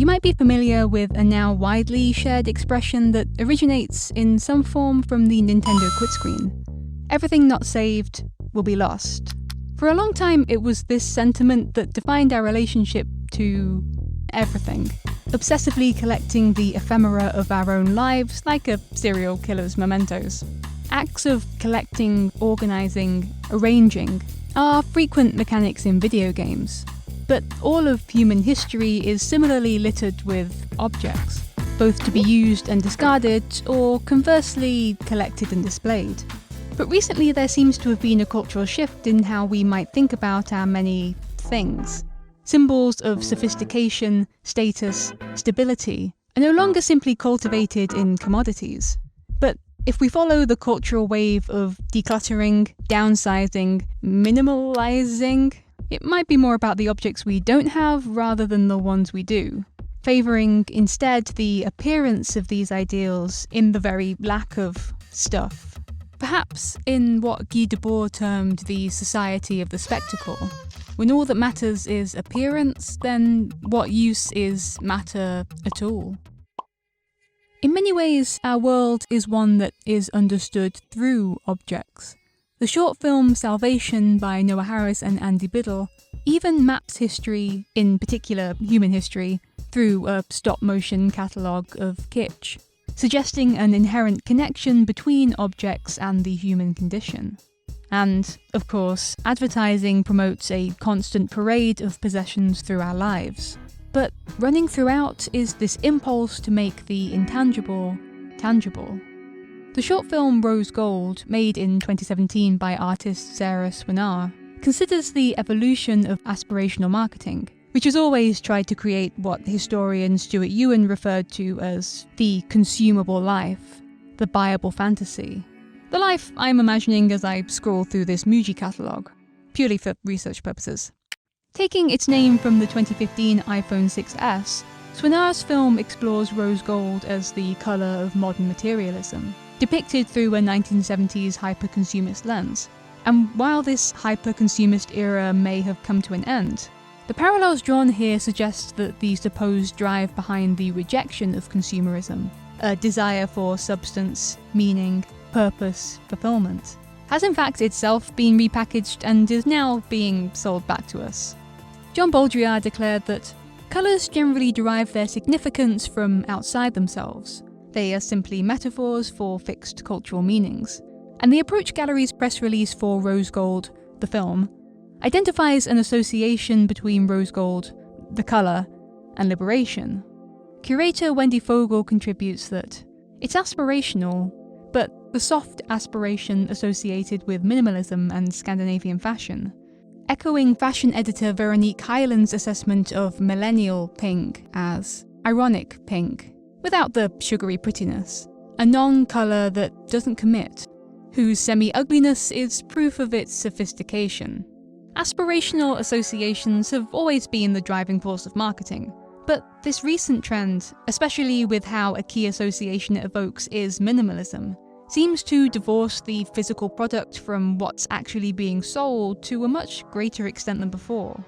You might be familiar with a now widely shared expression that originates in some form from the Nintendo quit screen. Everything not saved will be lost. For a long time, it was this sentiment that defined our relationship to everything, obsessively collecting the ephemera of our own lives like a serial killer's mementos. Acts of collecting, organising, arranging are frequent mechanics in video games. But all of human history is similarly littered with objects, both to be used and discarded, or conversely collected and displayed. But recently there seems to have been a cultural shift in how we might think about our many things. Symbols of sophistication, status, stability are no longer simply cultivated in commodities. But if we follow the cultural wave of decluttering, downsizing, minimalizing, it might be more about the objects we don't have rather than the ones we do, favouring instead the appearance of these ideals in the very lack of stuff. Perhaps in what Guy Debord termed the society of the spectacle. When all that matters is appearance, then what use is matter at all? In many ways, our world is one that is understood through objects. The short film Salvation by Noah Harris and Andy Biddle even maps history, in particular human history, through a stop-motion catalogue of kitsch, suggesting an inherent connection between objects and the human condition. And, of course, advertising promotes a constant parade of possessions through our lives. But running throughout is this impulse to make the intangible tangible. The short film Rose Gold, made in 2017 by artist Sarah Swinar, considers the evolution of aspirational marketing, which has always tried to create what historian Stuart Ewan referred to as the consumable life, the buyable fantasy. The life I'm imagining as I scroll through this Muji catalogue, purely for research purposes. Taking its name from the 2015 iPhone 6s, Swinar's film explores rose gold as the colour of modern materialism, depicted through a 1970s hyper-consumist lens. And while this hyper-consumist era may have come to an end, the parallels drawn here suggest that the supposed drive behind the rejection of consumerism, a desire for substance, meaning, purpose, fulfillment, has in fact itself been repackaged and is now being sold back to us. John Baudrillard declared that colours generally derive their significance from outside themselves. They are simply metaphors for fixed cultural meanings. And the Approach Gallery's press release for Rose Gold, the film, identifies an association between rose gold, the colour, and liberation. Curator Wendy Fogel contributes that it's aspirational, but the soft aspiration associated with minimalism and Scandinavian fashion, echoing fashion editor Veronique Hyland's assessment of millennial pink as ironic pink, without the sugary prettiness, a non-colour that doesn't commit, whose semi-ugliness is proof of its sophistication. Aspirational associations have always been the driving force of marketing, but this recent trend, especially with how a key association it evokes is minimalism, seems to divorce the physical product from what's actually being sold to a much greater extent than before.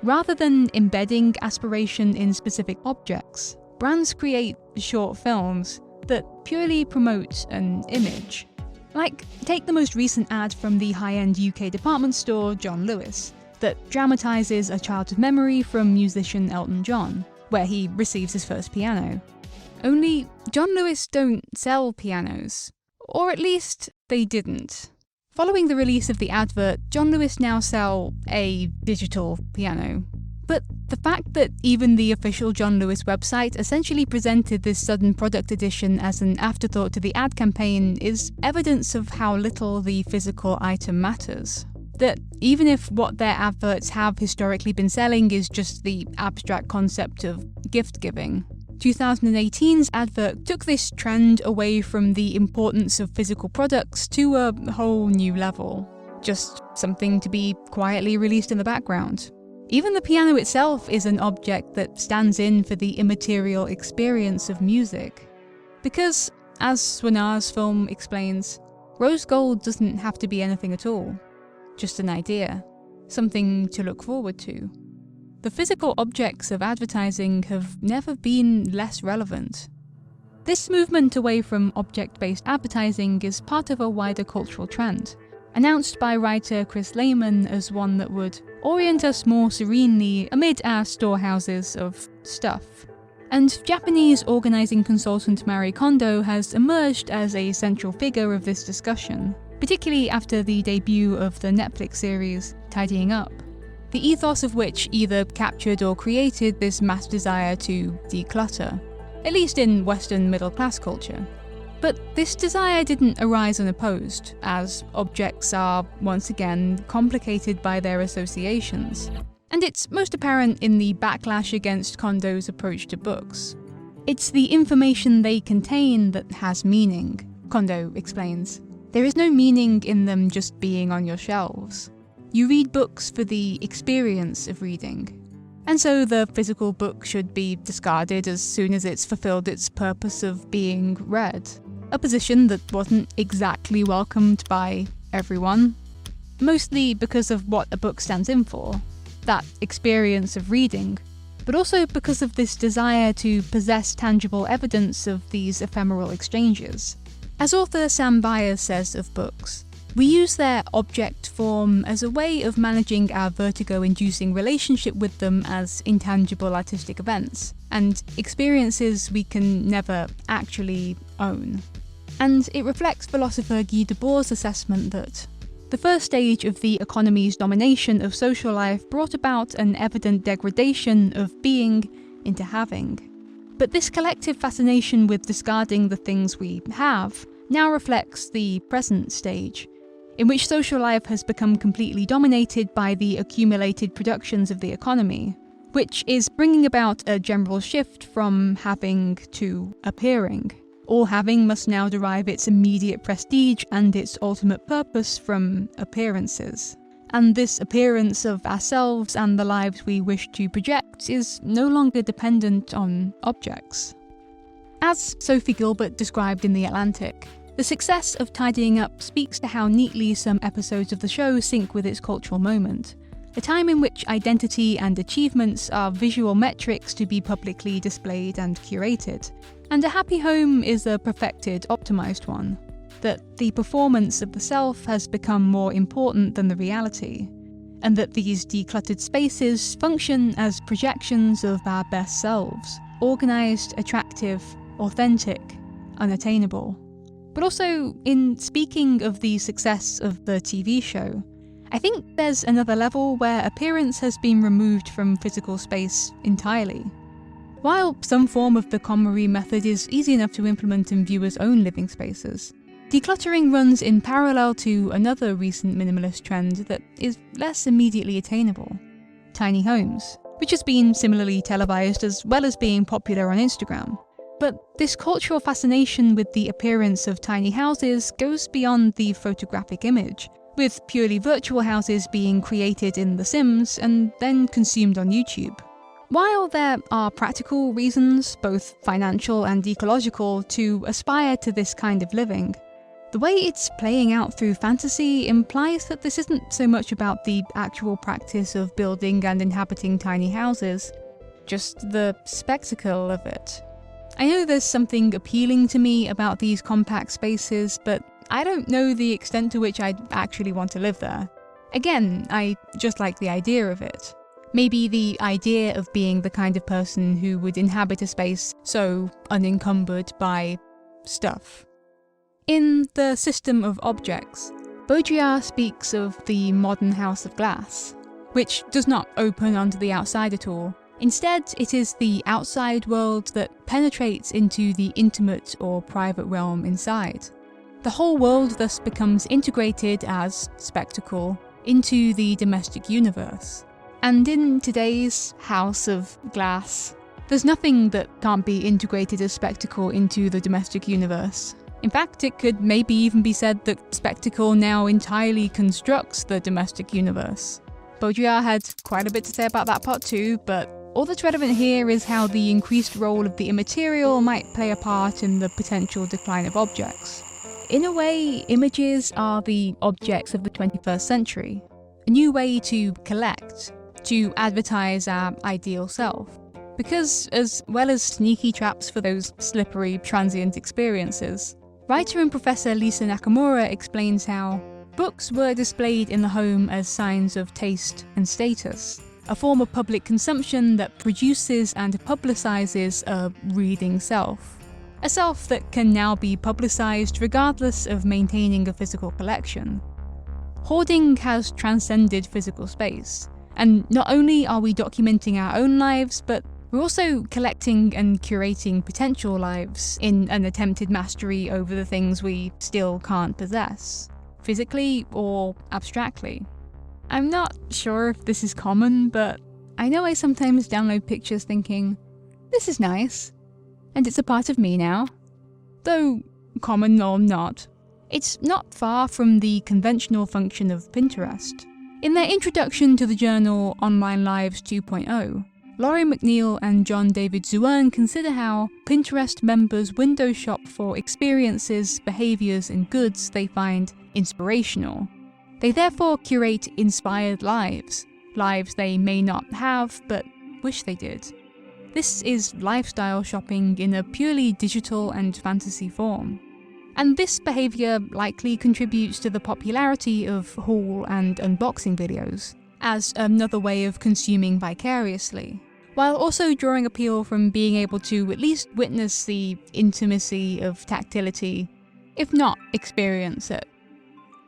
Rather than embedding aspiration in specific objects, brands create short films that purely promote an image. Like, take the most recent ad from the high-end UK department store John Lewis, that dramatises a childhood memory from musician Elton John, where he receives his first piano. Only, John Lewis don't sell pianos. Or at least, they didn't. Following the release of the advert, John Lewis now sell a digital piano. But the fact that even the official John Lewis website essentially presented this sudden product addition as an afterthought to the ad campaign is evidence of how little the physical item matters. That even if what their adverts have historically been selling is just the abstract concept of gift giving, 2018's advert took this trend away from the importance of physical products to a whole new level. Just something to be quietly released in the background. Even the piano itself is an object that stands in for the immaterial experience of music. Because, as Swinar's film explains, rose gold doesn't have to be anything at all. Just an idea. Something to look forward to. the physical objects of advertising have never been less relevant. This movement away from object-based advertising is part of a wider cultural trend, announced by writer Chris Lehman as one that would orient us more serenely amid our storehouses of stuff. And Japanese organizing consultant Marie Kondo has emerged as a central figure of this discussion, particularly after the debut of the Netflix series Tidying Up, the ethos of which either captured or created this mass desire to declutter, at least in Western middle-class culture. But this desire didn't arise unopposed, as objects are, once again, complicated by their associations. And it's most apparent in the backlash against Kondo's approach to books. It's the information they contain that has meaning, Kondo explains. There is no meaning in them just being on your shelves. You read books for the experience of reading. And so the physical book should be discarded as soon as it's fulfilled its purpose of being read. A position that wasn't exactly welcomed by everyone, mostly because of what a book stands in for, that experience of reading, but also because of this desire to possess tangible evidence of these ephemeral exchanges. As author Sam Byers says of books, we use their object form as a way of managing our vertigo-inducing relationship with them as intangible artistic events, and experiences we can never actually own. And it reflects philosopher Guy Debord's assessment that the first stage of the economy's domination of social life brought about an evident degradation of being into having. But this collective fascination with discarding the things we have now reflects the present stage, in which social life has become completely dominated by the accumulated productions of the economy, which is bringing about a general shift from having to appearing. All having must now derive its immediate prestige and its ultimate purpose from appearances. And this appearance of ourselves and the lives we wish to project is no longer dependent on objects. As Sophie Gilbert described in The Atlantic, the success of Tidying Up speaks to how neatly some episodes of the show sync with its cultural moment, a time in which identity and achievements are visual metrics to be publicly displayed and curated, and a happy home is a perfected, optimized one, that the performance of the self has become more important than the reality, and that these decluttered spaces function as projections of our best selves, organized, attractive, authentic, unattainable. But also, in speaking of the success of the TV show, I think there's another level where appearance has been removed from physical space entirely. While some form of the KonMari method is easy enough to implement in viewers' own living spaces, decluttering runs in parallel to another recent minimalist trend that is less immediately attainable: tiny homes, which has been similarly televised as well as being popular on Instagram. But this cultural fascination with the appearance of tiny houses goes beyond the photographic image, with purely virtual houses being created in The Sims and then consumed on YouTube. While there are practical reasons, both financial and ecological, to aspire to this kind of living, the way it's playing out through fantasy implies that this isn't so much about the actual practice of building and inhabiting tiny houses, just the spectacle of it. I know there's something appealing to me about these compact spaces, but I don't know the extent to which I'd actually want to live there. Again, I just like the idea of it. Maybe the idea of being the kind of person who would inhabit a space so unencumbered by stuff. In The System of Objects, Baudrillard speaks of the modern house of glass, which does not open onto the outside at all. Instead, it is the outside world that penetrates into the intimate or private realm inside. The whole world thus becomes integrated as spectacle into the domestic universe. And in today's house of glass, there's nothing that can't be integrated as spectacle into the domestic universe. In fact, it could maybe even be said that spectacle now entirely constructs the domestic universe. Baudrillard had quite a bit to say about that part too, but all that's relevant here is how the increased role of the immaterial might play a part in the potential decline of objects. In a way, images are the objects of the 21st century, a new way to collect, to advertise our ideal self. Because, as well as sneaky traps for those slippery, transient experiences, writer and professor Lisa Nakamura explains how books were displayed in the home as signs of taste and status, a form of public consumption that produces and publicizes a reading self. A self that can now be publicized regardless of maintaining a physical collection. Hoarding has transcended physical space, and not only are we documenting our own lives, but we're also collecting and curating potential lives in an attempted mastery over the things we still can't possess, physically or abstractly. I'm not sure if this is common, but I know I sometimes download pictures thinking, this is nice, and it's a part of me now. Though common or not, it's not far from the conventional function of Pinterest. In their introduction to the journal Online Lives 2.0, Laurie McNeil and John David Zuern consider how Pinterest members window shop for experiences, behaviours and goods they find inspirational. They therefore curate inspired lives, lives they may not have but wish they did. This is lifestyle shopping in a purely digital and fantasy form. And this behaviour likely contributes to the popularity of haul and unboxing videos, as another way of consuming vicariously, while also drawing appeal from being able to at least witness the intimacy of tactility, if not experience it.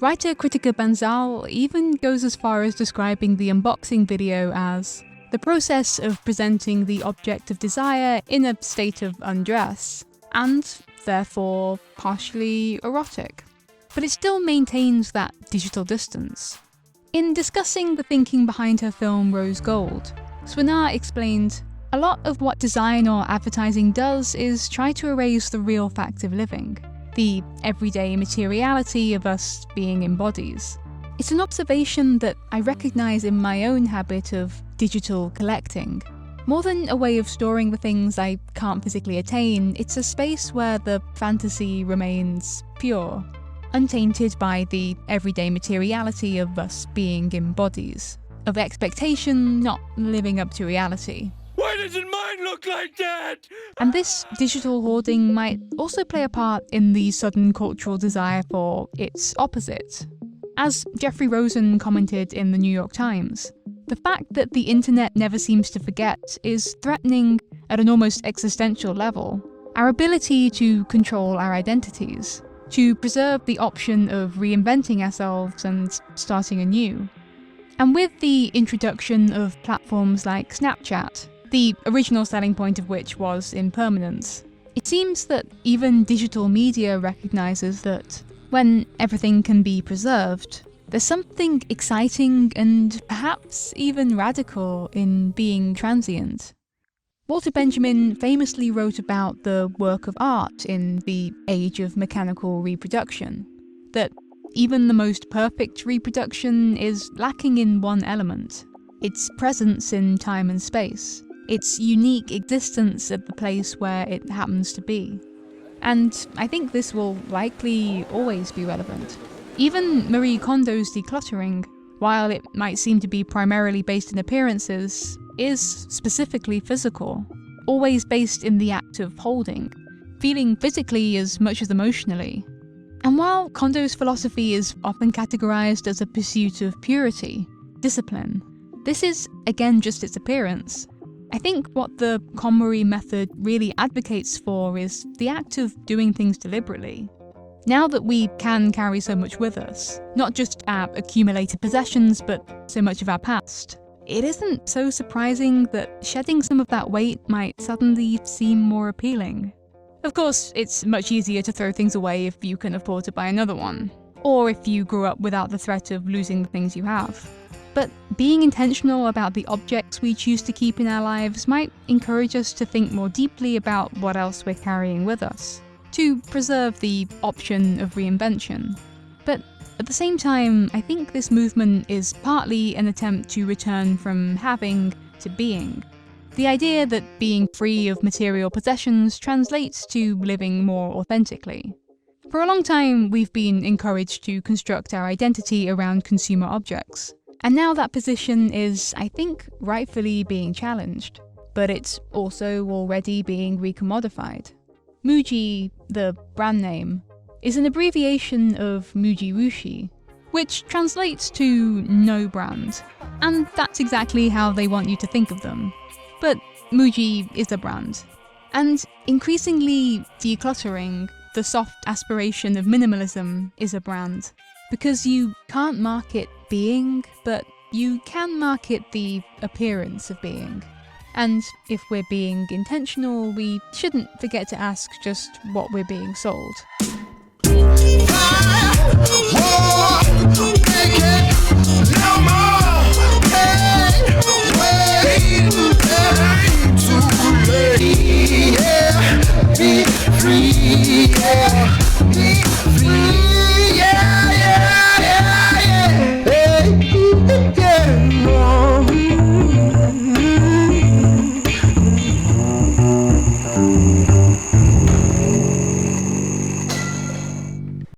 Writer Kritika Bansal even goes as far as describing the unboxing video as the process of presenting the object of desire in a state of undress, and therefore partially erotic. But it still maintains that digital distance. In discussing the thinking behind her film Rose Gold, Swinar explained, "A lot of what design or advertising does is try to erase the real fact of living, the everyday materiality of us being in bodies. It's an observation that I recognise in my own habit of digital collecting. More than a way of storing the things I can't physically attain, it's a space where the fantasy remains pure, untainted by the everyday materiality of us being in bodies, of expectation not living up to reality." Why doesn't mine look like that? And this digital hoarding might also play a part in the sudden cultural desire for its opposite. As Jeffrey Rosen commented in the New York Times, the fact that the internet never seems to forget is threatening at an almost existential level our ability to control our identities, to preserve the option of reinventing ourselves and starting anew. And with the introduction of platforms like Snapchat, the original selling point of which was impermanence, it seems that even digital media recognises that when everything can be preserved, there's something exciting and perhaps even radical in being transient. Walter Benjamin famously wrote about the work of art in the age of mechanical reproduction, that even the most perfect reproduction is lacking in one element: its presence in time and space, its unique existence at the place where it happens to be. And I think this will likely always be relevant. Even Marie Kondo's decluttering, while it might seem to be primarily based in appearances, is specifically physical, always based in the act of holding, feeling physically as much as emotionally. And while Kondo's philosophy is often categorized as a pursuit of purity, discipline, this is again just its appearance. I think what the KonMari method really advocates for is the act of doing things deliberately. Now that we can carry so much with us, not just our accumulated possessions, but so much of our past, it isn't so surprising that shedding some of that weight might suddenly seem more appealing. Of course, it's much easier to throw things away if you can afford to buy another one, or if you grew up without the threat of losing the things you have. But being intentional about the objects we choose to keep in our lives might encourage us to think more deeply about what else we're carrying with us, to preserve the option of reinvention. But at the same time, I think this movement is partly an attempt to return from having to being. The idea that being free of material possessions translates to living more authentically. For a long time, we've been encouraged to construct our identity around consumer objects, And now that position is, I think, rightfully being challenged. But it's also already being recommodified. Muji, the brand name, is an abbreviation of Muji Rushi, which translates to no brand. And that's exactly how they want you to think of them. But Muji is a brand. And increasingly decluttering, the soft aspiration of minimalism, is a brand. Because you can't market being, but you can market the appearance of being. And if we're being intentional, we shouldn't forget to ask just what we're being sold.